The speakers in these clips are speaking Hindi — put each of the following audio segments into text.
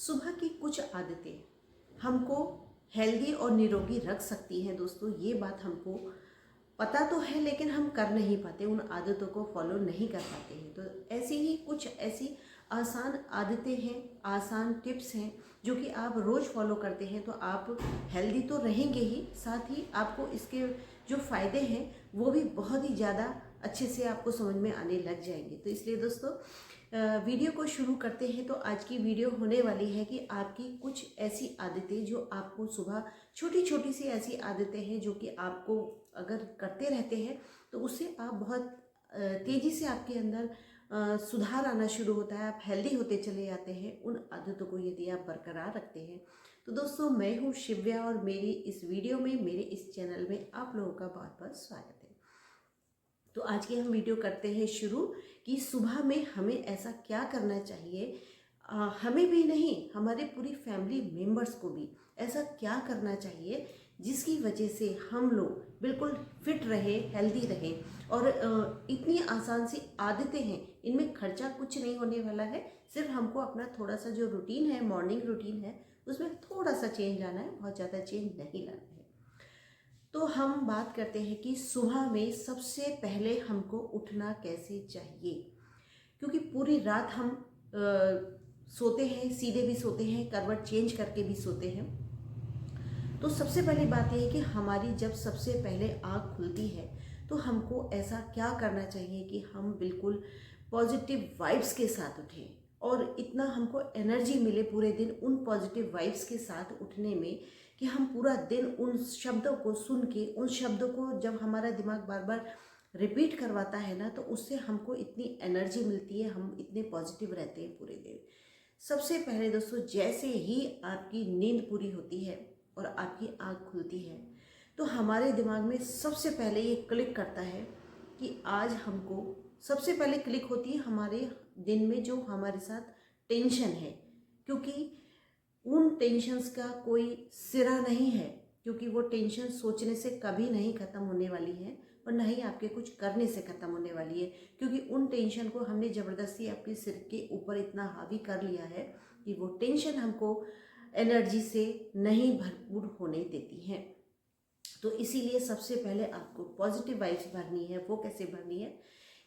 सुबह की कुछ आदतें हमको हेल्दी और निरोगी रख सकती हैं दोस्तों। ये बात हमको पता तो है लेकिन हम कर नहीं पाते, उन आदतों को फॉलो नहीं कर पाते हैं। तो ऐसी ही कुछ ऐसी आसान आदतें हैं, आसान टिप्स हैं जो कि आप रोज़ फॉलो करते हैं तो आप हेल्दी तो रहेंगे ही, साथ ही आपको इसके जो फ़ायदे हैं वो भी बहुत ही ज़्यादा अच्छे से आपको समझ में आने लग जाएंगे। तो इसलिए दोस्तों वीडियो को शुरू करते हैं। तो आज की वीडियो होने वाली है कि आपकी कुछ ऐसी आदतें जो आपको सुबह, छोटी छोटी सी ऐसी आदतें हैं जो कि आपको अगर करते रहते हैं तो उससे आप बहुत तेज़ी से आपके अंदर सुधार आना शुरू होता है, आप हेल्दी होते चले जाते हैं उन आदतों को यदि आप बरकरार रखते हैं। तो दोस्तों मैं हूँ शिव्या और मेरी इस वीडियो में, मेरे इस चैनल में आप लोगों का बहुत बहुत स्वागत है। तो आज की हम वीडियो करते हैं शुरू कि सुबह में हमें ऐसा क्या करना चाहिए, हमें भी नहीं हमारे पूरी फैमिली मेम्बर्स को भी ऐसा क्या करना चाहिए जिसकी वजह से हम लोग बिल्कुल फिट रहे, हेल्दी रहे। और इतनी आसान सी आदतें हैं, इनमें खर्चा कुछ नहीं होने वाला है, सिर्फ हमको अपना थोड़ा सा जो रूटीन है, मॉर्निंग रूटीन है, उसमें थोड़ा सा चेंज लाना है, बहुत ज़्यादा चेंज नहीं लाना है। तो हम बात करते हैं कि सुबह में सबसे पहले हमको उठना कैसे चाहिए, क्योंकि पूरी रात हम सोते हैं, सीधे भी सोते हैं, करवट चेंज करके भी सोते हैं। तो सबसे पहली बात यह है कि हमारी जब सबसे पहले आँख खुलती है तो हमको ऐसा क्या करना चाहिए कि हम बिल्कुल पॉजिटिव वाइब्स के साथ उठें और इतना हमको एनर्जी मिले पूरे दिन उन पॉजिटिव वाइब्स के साथ उठने में कि हम पूरा दिन उन शब्दों को सुन के, उन शब्दों को जब हमारा दिमाग बार बार रिपीट करवाता है ना, तो उससे हमको इतनी एनर्जी मिलती है, हम इतने पॉजिटिव रहते हैं पूरे दिन। सबसे पहले दोस्तों, जैसे ही आपकी नींद पूरी होती है और आपकी आँख खुलती है तो हमारे दिमाग में सबसे पहले ये क्लिक करता है कि आज हमको, सबसे पहले क्लिक होती है हमारे दिन में जो हमारे साथ टेंशन है, क्योंकि उन टेंशन्स का कोई सिरा नहीं है, क्योंकि वो टेंशन सोचने से कभी नहीं ख़त्म होने वाली है और ना ही आपके कुछ करने से ख़त्म होने वाली है, क्योंकि उन टेंशन को हमने ज़बरदस्ती अपने सिर के ऊपर इतना हावी कर लिया है कि वो टेंशन हमको एनर्जी से नहीं भरपूर होने देती हैं। तो इसीलिए सबसे पहले आपको पॉजिटिव वाइब्स भरनी है। वो कैसे भरनी है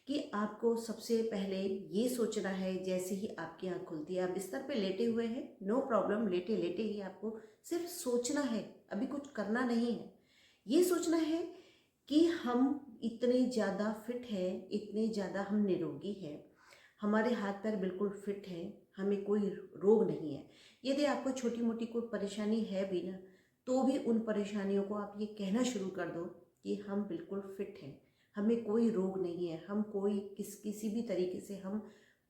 कि आपको सबसे पहले ये सोचना है, जैसे ही आपकी आँख खुलती है, आप बिस्तर पे लेटे हुए हैं, नो प्रॉब्लम, लेटे लेटे ही आपको सिर्फ सोचना है, अभी कुछ करना नहीं है। ये सोचना है कि हम इतने ज़्यादा फिट हैं, इतने ज़्यादा हम निरोगी हैं, हमारे हाथ पैर बिल्कुल फिट हैं, हमें कोई रोग नहीं है। यदि आपको छोटी मोटी कोई परेशानी है भी ना, तो भी उन परेशानियों को आप ये कहना शुरू कर दो कि हम बिल्कुल फिट हैं, हमें कोई रोग नहीं है, हम कोई किसी भी तरीके से हम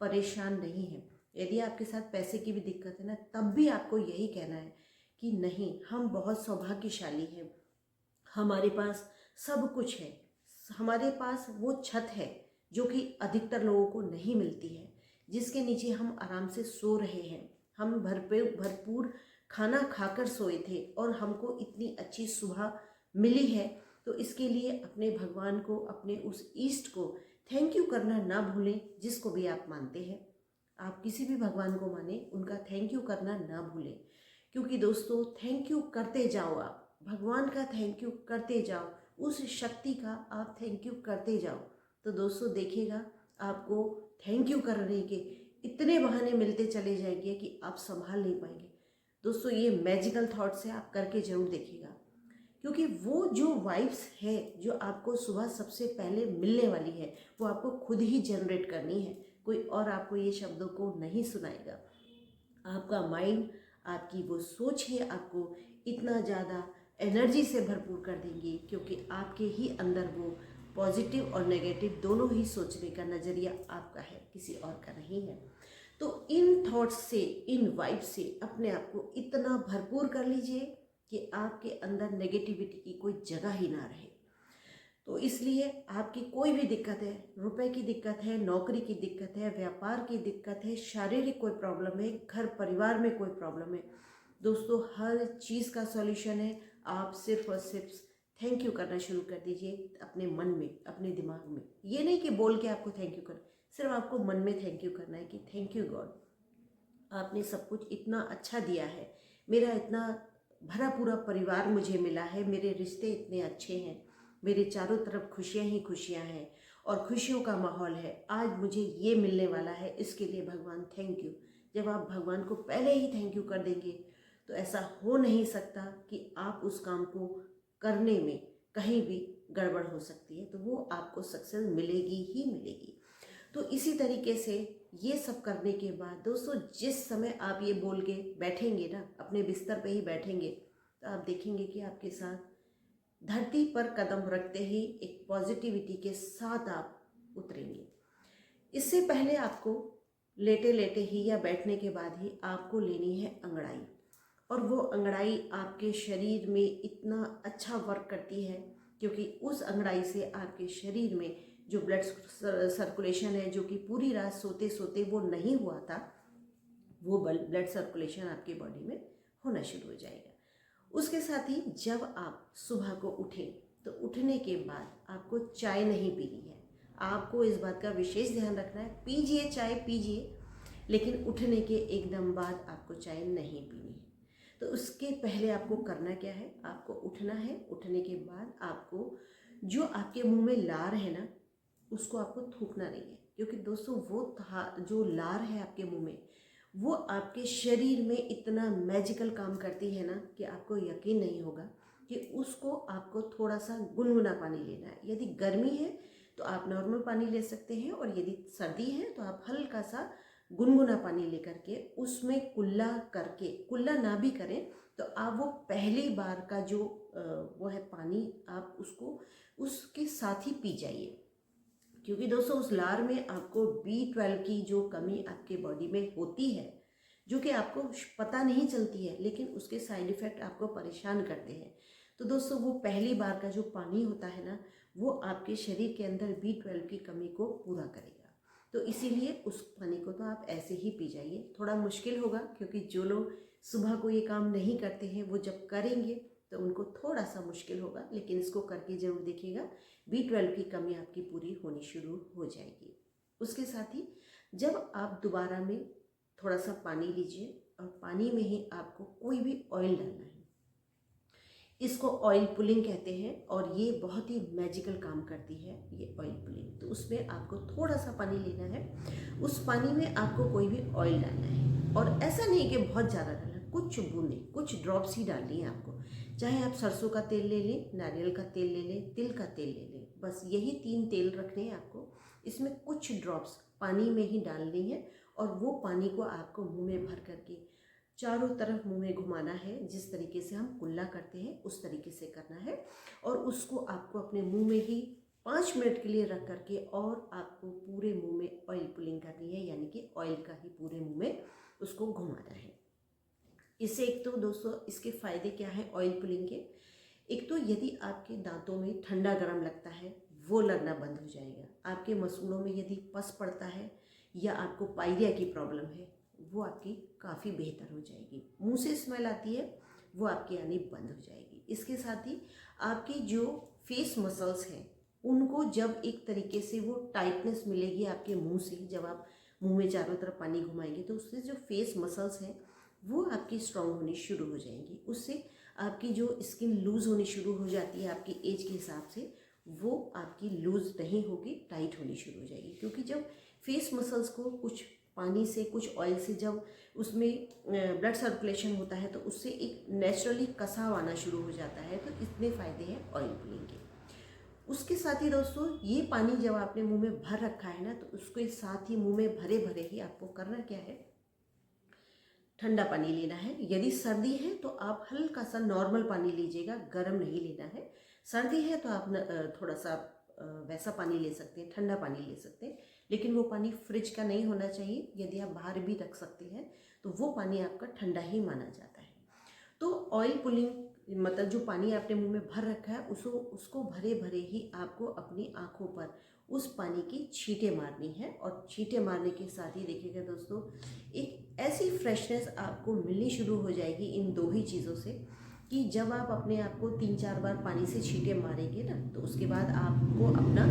परेशान नहीं हैं। यदि आपके साथ पैसे की भी दिक्कत है ना, तब भी आपको यही कहना है कि नहीं, हम बहुत सौभाग्यशाली हैं, हमारे पास सब कुछ है, हमारे पास वो छत है जो कि अधिकतर लोगों को नहीं मिलती है, जिसके नीचे हम आराम से सो रहे हैं, हम भरपूर खाना खाकर सोए थे और हमको इतनी अच्छी सुबह मिली है। तो इसके लिए अपने भगवान को, अपने उस ईष्ट को थैंक यू करना ना भूलें, जिसको भी आप मानते हैं, आप किसी भी भगवान को माने, उनका थैंक यू करना ना भूलें। क्योंकि दोस्तों थैंक यू करते जाओ, आप भगवान का थैंक यू करते जाओ, उस शक्ति का आप थैंक यू करते जाओ, तो दोस्तों देखिएगा आपको थैंक यू करने के इतने बहाने मिलते चले जाएंगे कि आप संभाल नहीं पाएंगे। दोस्तों ये मैजिकल थॉट्स है, आप करके जरूर देखिएगा, क्योंकि वो जो वाइब्स है जो आपको सुबह सबसे पहले मिलने वाली है, वो आपको खुद ही जनरेट करनी है, कोई और आपको ये शब्दों को नहीं सुनाएगा। आपका माइंड, आपकी वो सोच है आपको इतना ज़्यादा एनर्जी से भरपूर कर देंगी, क्योंकि आपके ही अंदर वो पॉजिटिव और नेगेटिव दोनों ही सोचने का नज़रिया आपका है, किसी और का नहीं है। तो इन थॉट्स से, इन वाइब से अपने आप को इतना भरपूर कर लीजिए कि आपके अंदर नेगेटिविटी की कोई जगह ही ना रहे। तो इसलिए आपकी कोई भी दिक्कत है, रुपए की दिक्कत है, नौकरी की दिक्कत है, व्यापार की दिक्कत है, शारीरिक कोई प्रॉब्लम है, घर परिवार में कोई प्रॉब्लम है, दोस्तों हर चीज़ का सॉल्यूशन है। आप सिर्फ और सिर्फ थैंक यू करना शुरू कर दीजिए अपने मन में, अपने दिमाग में। ये नहीं कि बोल के आपको थैंक यू कर, सिर्फ आपको मन में थैंक यू करना है कि थैंक यू गॉड, आपने सब कुछ इतना अच्छा दिया है, मेरा इतना भरा पूरा परिवार मुझे मिला है, मेरे रिश्ते इतने अच्छे हैं, मेरे चारों तरफ खुशियाँ ही खुशियाँ हैं और खुशियों का माहौल है, आज मुझे ये मिलने वाला है, इसके लिए भगवान थैंक यू। जब आप भगवान को पहले ही थैंक यू कर देंगे तो ऐसा हो नहीं सकता कि आप उस काम को करने में कहीं भी गड़बड़ हो सकती है, तो वो आपको सक्सेस मिलेगी ही मिलेगी। तो इसी तरीके से ये सब करने के बाद दोस्तों, जिस समय आप ये बोल के बैठेंगे ना, अपने बिस्तर पे ही बैठेंगे, तो आप देखेंगे कि आपके साथ धरती पर कदम रखते ही एक पॉजिटिविटी के साथ आप उतरेंगे। इससे पहले आपको लेटे लेटे ही या बैठने के बाद ही आपको लेनी है अंगड़ाई, और वो अंगड़ाई आपके शरीर में इतना अच्छा वर्क करती है, क्योंकि उस अंगड़ाई से आपके शरीर में जो ब्लड सर्कुलेशन है, जो कि पूरी रात सोते सोते वो नहीं हुआ था, वो ब्लड सर्कुलेशन आपकी बॉडी में होना शुरू हो जाएगा। उसके साथ ही जब आप सुबह को उठें तो उठने के बाद आपको चाय नहीं पीनी है। आपको इस बात का विशेष ध्यान रखना है, पीजिए चाय पीजिए, लेकिन उठने के एकदम बाद आपको चाय नहीं पीनी है। तो उसके पहले आपको करना क्या है, आपको उठना है। उठने के बाद आपको जो आपके मुंह में लार है ना, उसको आपको थूकना नहीं है, क्योंकि दोस्तों वो जो लार है आपके मुंह में, वो आपके शरीर में इतना मैजिकल काम करती है ना कि आपको यकीन नहीं होगा कि उसको आपको थोड़ा सा गुनगुना पानी लेना है। यदि गर्मी है तो आप नॉर्मल पानी ले सकते हैं, और यदि सर्दी है तो आप हल्का सा गुनगुना पानी लेकर के उसमें कुल्ला करके, कुल्ला ना भी करें तो आप वो पहली बार का जो वो है पानी, आप उसको उसके साथ ही पी जाइए। क्योंकि दोस्तों उस लार में आपको B12 की जो कमी आपके बॉडी में होती है, जो कि आपको पता नहीं चलती है, लेकिन उसके साइड इफ़ेक्ट आपको परेशान करते हैं। तो दोस्तों वो पहली बार का जो पानी होता है ना, वो आपके शरीर के अंदर B12 की कमी को पूरा करेगा। तो इसीलिए उस पानी को तो आप ऐसे ही पी जाइए। थोड़ा मुश्किल होगा, क्योंकि जो लोग सुबह को ये काम नहीं करते हैं वो जब करेंगे तो उनको थोड़ा सा मुश्किल होगा, लेकिन इसको करके ज़रूर देखिएगा, B12 की कमी आपकी पूरी होनी शुरू हो जाएगी। उसके साथ ही जब आप दोबारा में थोड़ा सा पानी लीजिए, और पानी में ही आपको कोई भी ऑयल डालना है। इसको ऑयल पुलिंग कहते हैं, और ये बहुत ही मैजिकल काम करती है ये ऑयल पुलिंग। तो उसमें आपको थोड़ा सा पानी लेना है, उस पानी में आपको कोई भी ऑयल डालना है, और ऐसा नहीं कि बहुत ज़्यादा डालना, कुछ बूंदे, कुछ ड्रॉप्स ही डालनी है आपको। चाहे आप सरसों का तेल ले लें, नारियल का तेल ले लें, तिल का तेल ले लें, बस यही 3 तेल रखने हैं आपको। इसमें कुछ ड्रॉप्स पानी में ही डालनी है, और वो पानी को आपको मुंह में भर करके चारों तरफ मुंह में घुमाना है। जिस तरीके से हम कुल्ला करते हैं उस तरीके से करना है, और उसको आपको अपने मुंह में ही 5 मिनट के लिए रख करके, और आपको पूरे मुंह में ऑयल पुलिंग करनी है, यानी कि ऑयल का ही पूरे मुंह में उसको घुमाना है। इससे एक तो दोस्तों इसके फ़ायदे क्या है ऑयल पुलिंग के, एक तो यदि आपके दांतों में ठंडा गर्म लगता है वो लगना बंद हो जाएगा। आपके मसूड़ों में यदि पस पड़ता है या आपको पायरिया की प्रॉब्लम है, वो आपकी काफ़ी बेहतर हो जाएगी। मुंह से स्मेल आती है वो आपकी आनी बंद हो जाएगी। इसके साथ ही आपकी जो फेस मसल्स हैं उनको जब एक तरीके से वो टाइटनेस मिलेगी आपके मुंह से, जब आप मुंह में चारों तरफ पानी घुमाएंगे तो उससे जो फेस मसल्स हैं वो आपकी स्ट्रांग होनी शुरू हो जाएंगी। उससे आपकी जो स्किन लूज़ होनी शुरू हो जाती है आपकी एज के हिसाब से, वो आपकी लूज़ नहीं होगी, टाइट होनी शुरू हो जाएगी। क्योंकि जब फेस मसल्स को कुछ पानी से, कुछ ऑयल से जब उसमें ब्लड सर्कुलेशन होता है तो उससे एक नेचुरली कसाव आना शुरू हो जाता है। तो इतने फ़ायदे हैं ऑयल पुलिंग के। उसके साथ ही दोस्तों ये पानी जब आपने मुंह में भर रखा है ना, तो उसके साथ ही मुंह में भरे भरे ही आपको करना क्या है, ठंडा पानी लेना है। यदि सर्दी है तो आप हल्का सा नॉर्मल पानी लीजिएगा, गर्म नहीं लेना है। सर्दी है तो आप थोड़ा सा वैसा पानी ले सकते हैं, ठंडा पानी ले सकते हैं, लेकिन वो पानी फ्रिज का नहीं होना चाहिए। यदि आप बाहर भी रख सकते हैं तो वो पानी आपका ठंडा ही माना जाता है। तो ऑयल पुलिंग मतलब जो पानी आपने मुंह में भर रखा है उसको भरे भरे ही आपको अपनी आँखों पर उस पानी की छींटे मारनी है। और छींटे मारने के साथ ही देखिएगा दोस्तों, एक ऐसी फ्रेशनेस आपको मिलनी शुरू हो जाएगी इन 2 ही चीज़ों से, कि जब आप अपने आप को 3-4 बार पानी से छींटे मारेंगे ना, तो उसके बाद आपको अपना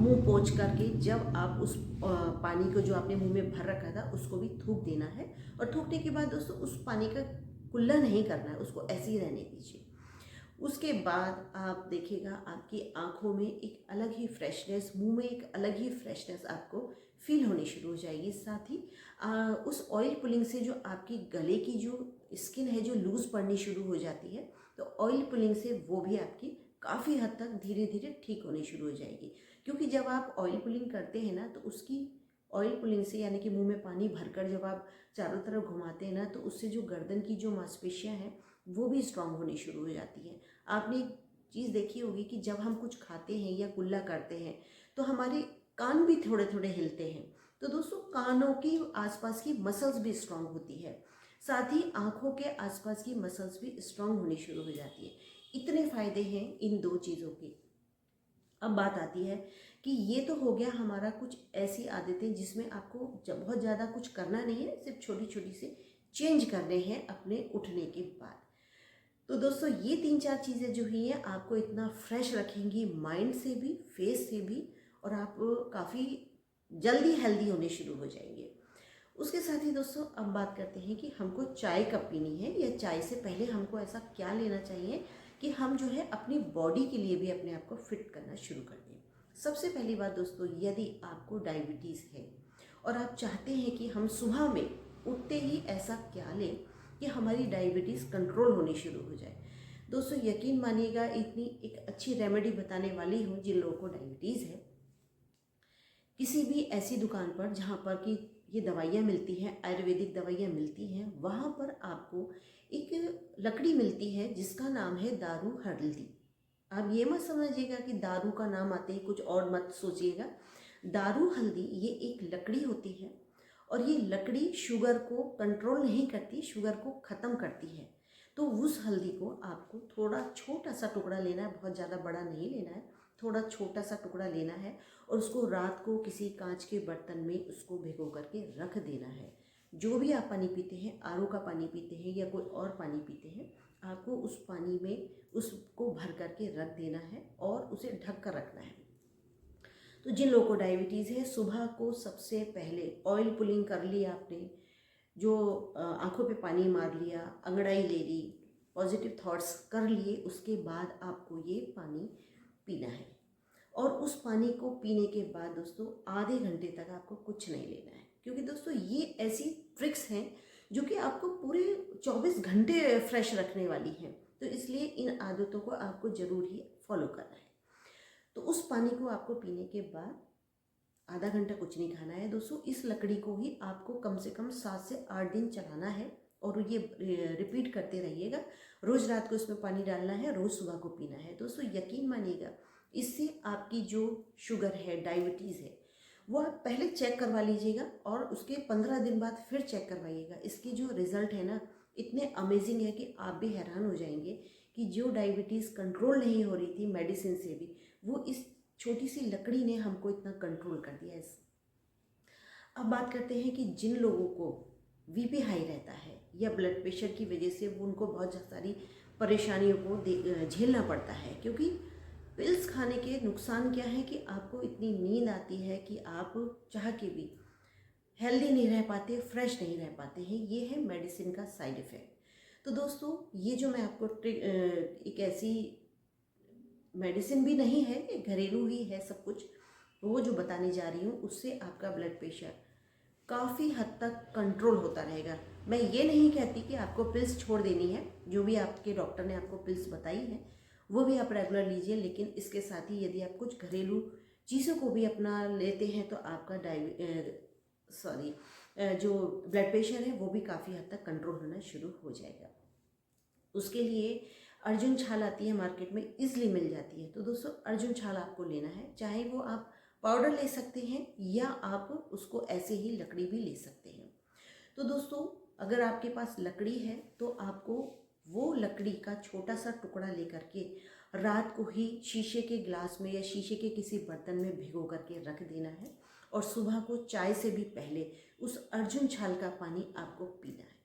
मुंह पोंछ करके जब आप उस पानी को जो आपने मुंह में भर रखा था उसको भी थूक देना है। और थूकने के बाद दोस्तों उस पानी का कुल्ला नहीं करना है, उसको ऐसे ही रहने दीजिए। उसके बाद आप देखिएगा आपकी आंखों में एक अलग ही फ्रेशनेस, मुंह में एक अलग ही फ्रेशनेस आपको फील होनी शुरू हो जाएगी। साथ ही उस ऑयल पुलिंग से जो आपकी गले की जो स्किन है जो लूज़ पड़नी शुरू हो जाती है, तो ऑयल पुलिंग से वो भी आपकी काफ़ी हद तक धीरे धीरे ठीक होनी शुरू हो जाएगी। क्योंकि जब आप ऑयल पुलिंग करते हैं ना, तो उसकी ऑयल पुलिंग से यानी कि मुंह में पानी भरकर जब आप चारों तरफ घुमाते हैं ना, तो उससे जो गर्दन की जो मांसपेशियां हैं वो भी स्ट्रांग होनी शुरू हो जाती हैं। आपने एक चीज़ देखी होगी कि जब हम कुछ खाते हैं या कुल्ला करते हैं तो हमारे कान भी थोड़े थोड़े हिलते हैं। तो दोस्तों कानों की आसपास की मसल्स भी स्ट्रांग होती है, साथ ही आँखों के आसपास की मसल्स भी स्ट्रांग होनी शुरू हो जाती है। इतने फ़ायदे हैं इन 2 चीज़ों के। अब बात आती है कि ये तो हो गया हमारा कुछ ऐसी आदतें जिसमें आपको जब बहुत ज़्यादा कुछ करना नहीं है, सिर्फ छोटी छोटी से चेंज करने हैं अपने उठने के बाद। तो दोस्तों ये 3-4 चीज़ें जो ही हैं आपको इतना फ्रेश रखेंगी, माइंड से भी, फेस से भी, और आप काफ़ी जल्दी हेल्दी होने शुरू हो जाएंगे। उसके साथ ही दोस्तों अब बात करते हैं कि हमको चाय कब पीनी है, या चाय से पहले हमको ऐसा क्या लेना चाहिए कि हम जो है अपनी बॉडी के लिए भी अपने आप को फिट करना शुरू कर दें। सबसे पहली बात दोस्तों, यदि आपको डायबिटीज़ है और आप चाहते हैं कि हम सुबह में उठते ही ऐसा क्या लें कि हमारी डायबिटीज़ कंट्रोल होनी शुरू हो जाए। दोस्तों यकीन मानिएगा, इतनी एक अच्छी रेमेडी बताने वाली हूँ जिन लोगों को डायबिटीज़ है। किसी भी ऐसी दुकान पर जहाँ पर कि ये दवाइयाँ मिलती हैं, आयुर्वेदिक दवाइयाँ मिलती हैं, वहाँ पर आपको एक लकड़ी मिलती है जिसका नाम है दारू हल्दी। आप ये मत समझिएगा कि दारू का नाम आते ही कुछ और मत सोचिएगा। दारू हल्दी ये एक लकड़ी होती है, और ये लकड़ी शुगर को कंट्रोल नहीं करती, शुगर को ख़त्म करती है। तो उस हल्दी को आपको थोड़ा छोटा सा टुकड़ा लेना है, बहुत ज़्यादा बड़ा नहीं लेना है, थोड़ा छोटा सा टुकड़ा लेना है, और उसको रात को किसी कांच के बर्तन में उसको भिगो करके रख देना है। जो भी आप पानी पीते हैं, आरओ का पानी पीते हैं या कोई और पानी पीते हैं, आपको उस पानी में उसको भर करके रख देना है और उसे ढक कर रखना है। तो जिन लोगों को डायबिटीज़ है, सुबह को सबसे पहले ऑयल पुलिंग कर ली आपने, जो आंखों पे पानी मार लिया, अंगड़ाई ले ली, पॉजिटिव थॉट्स कर लिए, उसके बाद आपको ये पानी पीना है। और उस पानी को पीने के बाद दोस्तों आधे घंटे तक आपको कुछ नहीं लेना है, क्योंकि दोस्तों ये ऐसी ट्रिक्स हैं जो कि आपको पूरे 24 घंटे फ्रेश रखने वाली हैं। तो इसलिए इन आदतों को आपको ज़रूर ही फॉलो करना है। तो उस पानी को आपको पीने के बाद आधा घंटा कुछ नहीं खाना है दोस्तों। इस लकड़ी को ही आपको कम से कम 7 से 8 दिन चलाना है, और ये रिपीट करते रहिएगा। रोज़ रात को इसमें पानी डालना है, रोज़ सुबह को पीना है। दोस्तों यकीन मानिएगा, इससे आपकी जो शुगर है, डायबिटीज़ है, वो आप पहले चेक करवा लीजिएगा और उसके 15 दिन बाद फिर चेक करवाइएगा। इसके जो रिज़ल्ट है ना, इतने अमेजिंग है कि आप भी हैरान हो जाएंगे कि जो डायबिटीज़ कंट्रोल नहीं हो रही थी मेडिसिन से भी, वो इस छोटी सी लकड़ी ने हमको इतना कंट्रोल कर दिया है। अब बात करते हैं कि जिन लोगों को बीपी हाई रहता है या ब्लड प्रेशर की वजह से वो उनको बहुत सारी परेशानियों को झेलना पड़ता है, क्योंकि पिल्स खाने के नुकसान क्या है कि आपको इतनी नींद आती है कि आप चाह के भी हेल्दी नहीं रह पाते, फ्रेश नहीं रह पाते हैं। ये है मेडिसिन का साइड इफ़ेक्ट। तो दोस्तों ये जो मैं आपको एक ऐसी मेडिसिन भी नहीं है, ये घरेलू ही है सब कुछ, वो जो बताने जा रही हूँ, उससे आपका ब्लड प्रेशर काफ़ी हद तक कंट्रोल होता रहेगा। मैं ये नहीं कहती कि आपको पिल्स छोड़ देनी है, जो भी आपके डॉक्टर ने आपको पिल्स बताई हैं वो भी आप रेगुलर लीजिए, लेकिन इसके साथ ही यदि आप कुछ घरेलू चीज़ों को भी अपना लेते हैं तो आपका जो ब्लड प्रेशर है वो भी काफ़ी हद तक कंट्रोल होना शुरू हो जाएगा। उसके लिए अर्जुन छाल आती है मार्केट में, इजली मिल जाती है। तो दोस्तों अर्जुन छाल आपको लेना है, चाहे वो आप पाउडर ले सकते हैं या आप उसको ऐसे ही लकड़ी भी ले सकते हैं। तो दोस्तों अगर आपके पास लकड़ी है तो आपको वो लकड़ी का छोटा सा टुकड़ा लेकर के रात को ही शीशे के ग्लास में या शीशे के किसी बर्तन में भिगो करके रख देना है, और सुबह को चाय से भी पहले उस अर्जुन छाल का पानी आपको पीना है।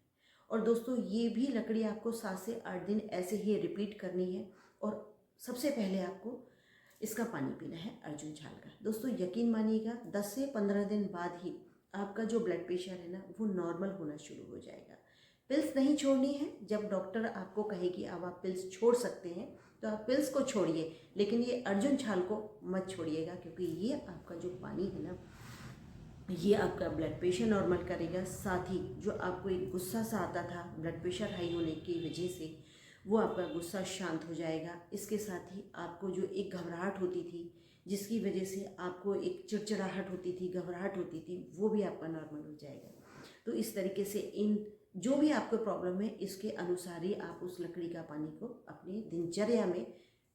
और दोस्तों ये भी लकड़ी आपको 7 से 8 दिन ऐसे ही रिपीट करनी है। और सबसे पहले आपको इसका पानी पीना है अर्जुन छाल का। दोस्तों यकीन मानिएगा 10 से 15 दिन बाद ही आपका जो ब्लड प्रेशर है ना वो नॉर्मल होना शुरू हो जाएगा। पिल्स नहीं छोड़नी है। जब डॉक्टर आपको कहे कि अब आप पिल्स छोड़ सकते हैं तो आप पिल्स को छोड़िए, लेकिन ये अर्जुन छाल को मत छोड़िएगा, क्योंकि ये आपका जो पानी है ना ये आपका ब्लड प्रेशर नॉर्मल करेगा। साथ ही जो आपको एक गुस्सा सा आता था ब्लड प्रेशर हाई होने की वजह से, वो आपका गुस्सा शांत हो जाएगा। इसके साथ ही आपको जो एक घबराहट होती थी जिसकी वजह से आपको एक चिड़चिड़ाहट होती थी, घबराहट होती थी, वो भी आपका नॉर्मल हो जाएगा। तो इस तरीके से इन जो भी आपको प्रॉब्लम है इसके अनुसार ही आप उस लकड़ी का पानी को अपनी दिनचर्या में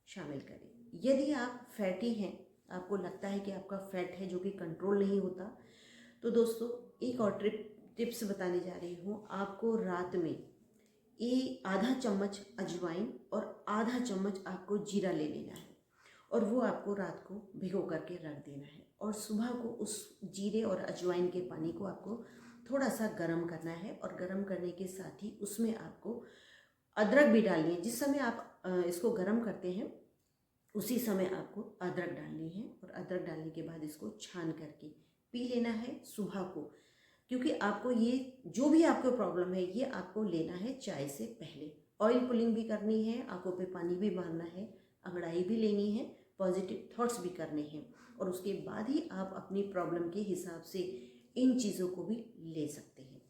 शामिल करें। यदि आप फैटी हैं, आपको लगता है कि आपका फैट है जो कि कंट्रोल नहीं होता, तो दोस्तों एक और टिप्स बताने जा रही हूँ। आपको रात में आधा चम्मच अजवाइन और आधा चम्मच आपको जीरा ले लेना है और वो आपको रात को भिगो करके रख देना है। और सुबह को उस जीरे और अजवाइन के पानी को आपको थोड़ा सा गर्म करना है और गर्म करने के साथ ही उसमें आपको अदरक भी डालनी है। जिस समय आप इसको गर्म करते हैं उसी समय आपको अदरक डालनी है और अदरक डालने के बाद इसको छान करके पी लेना है सुबह को। क्योंकि आपको ये जो भी आपको प्रॉब्लम है ये आपको लेना है चाय से पहले। ऑयल पुलिंग भी करनी है, आंखों पे पानी भी मारना है, अंगड़ाई भी लेनी है, पॉजिटिव थॉट्स भी करने हैं और उसके बाद ही आप अपनी प्रॉब्लम के हिसाब से इन चीज़ों को भी ले सकते हैं।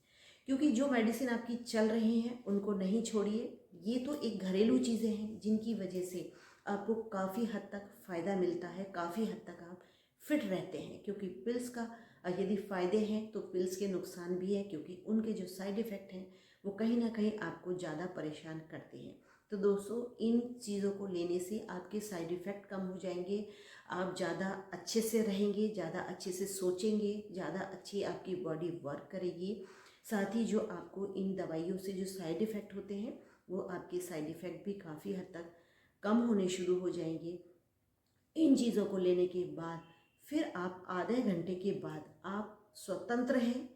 क्योंकि जो मेडिसिन आपकी चल रही हैं उनको नहीं छोड़िए। ये तो एक घरेलू चीज़ें हैं जिनकी वजह से आपको काफ़ी हद तक फ़ायदा मिलता है, काफ़ी हद तक आप फिट रहते हैं। क्योंकि पिल्स का यदि फ़ायदे हैं तो पिल्स के नुकसान भी है, क्योंकि उनके जो साइड इफ़ेक्ट हैं वो कहीं ना कहीं आपको ज़्यादा परेशान करते हैं। तो दोस्तों इन चीज़ों को लेने से आपके साइड इफ़ेक्ट कम हो जाएंगे, आप ज़्यादा अच्छे से रहेंगे, ज़्यादा अच्छे से सोचेंगे, ज़्यादा अच्छी आपकी बॉडी वर्क करेगी। साथ ही जो आपको इन दवाइयों से जो साइड इफ़ेक्ट होते हैं वो आपके साइड इफ़ेक्ट भी काफ़ी हद तक कम होने शुरू हो जाएंगे। इन चीज़ों को लेने के बाद फिर आप आधे घंटे के बाद आप स्वतंत्र हैं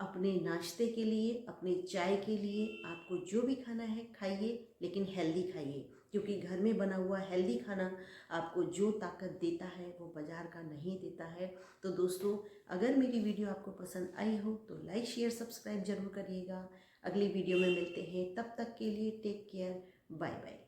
अपने नाश्ते के लिए, अपने चाय के लिए। आपको जो भी खाना है खाइए, लेकिन हेल्दी खाइए, क्योंकि घर में बना हुआ हेल्दी खाना आपको जो ताकत देता है वो बाज़ार का नहीं देता है। तो दोस्तों अगर मेरी वीडियो आपको पसंद आई हो तो लाइक शेयर सब्सक्राइब जरूर करिएगा। अगली वीडियो में मिलते हैं, तब तक के लिए टेक केयर, बाय बाय।